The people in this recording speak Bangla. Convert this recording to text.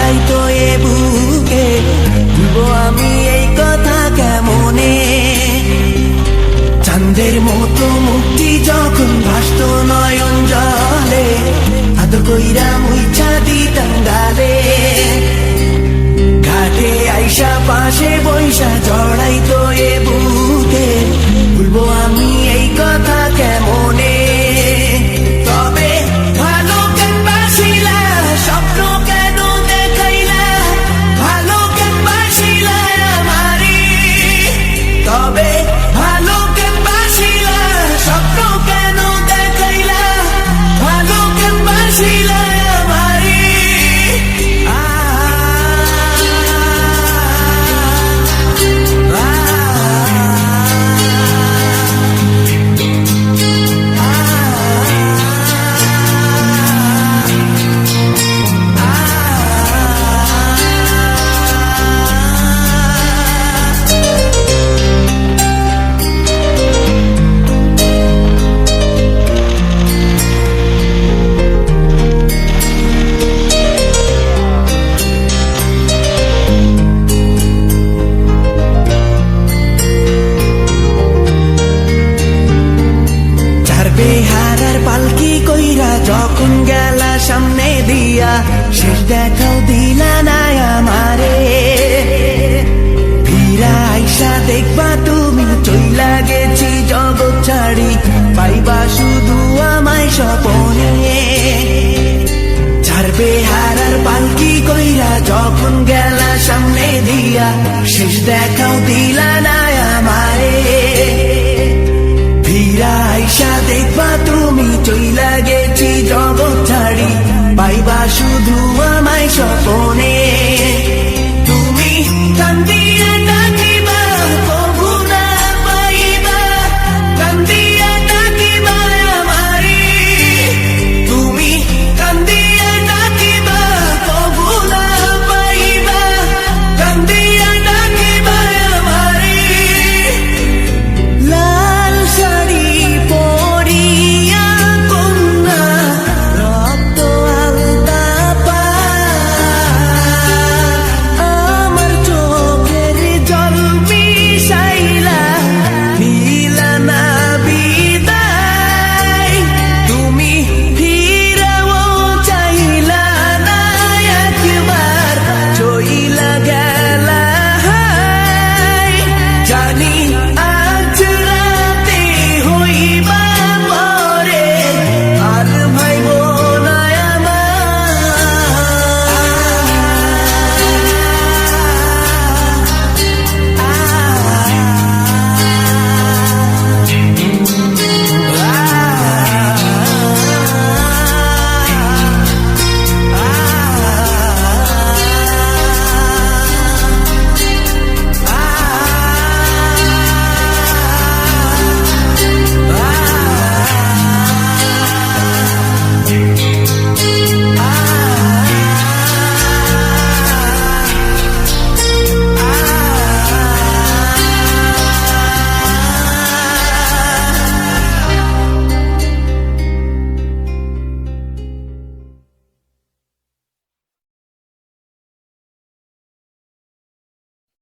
জড়াইতো এ বুকে, ভুলবো আমি এই কথা কেমনে? চাঁদের মতো মুক্তি যখন ভাসতো নয়ন জলে, আদর কইরা মুইছা দিতাম গালে। ঘাটে আইসা পাশে বৈশা জড়াইতো এ বুকে, ভুলবো আমি এই কথা কেমনে? তবে ভালো কেন বাসিলা, স্বপ্ন কেন দেখাইলা, ভালো কেন বাসিলা আমারি? তবে ভালো কেন বাসিলা, স্বপ্ন কেন দেখাইলা, ভালো কেন বাসিলা আমারি? বেহারার পালকি কইরা যখন গেলা সামনে দিয়া, শেষ দেখাও দিলা না আমারে। ফিরা আইসা দেখবা তুমি চইলা গেছি জগৎ ছাড়ি, পাইবা শুধু আমায় স্বপনে। ছাড়বে হারার পালকি কইরা যখন গেলা সামনে দিয়া, শেষ দেখাও দিলা না আমারে।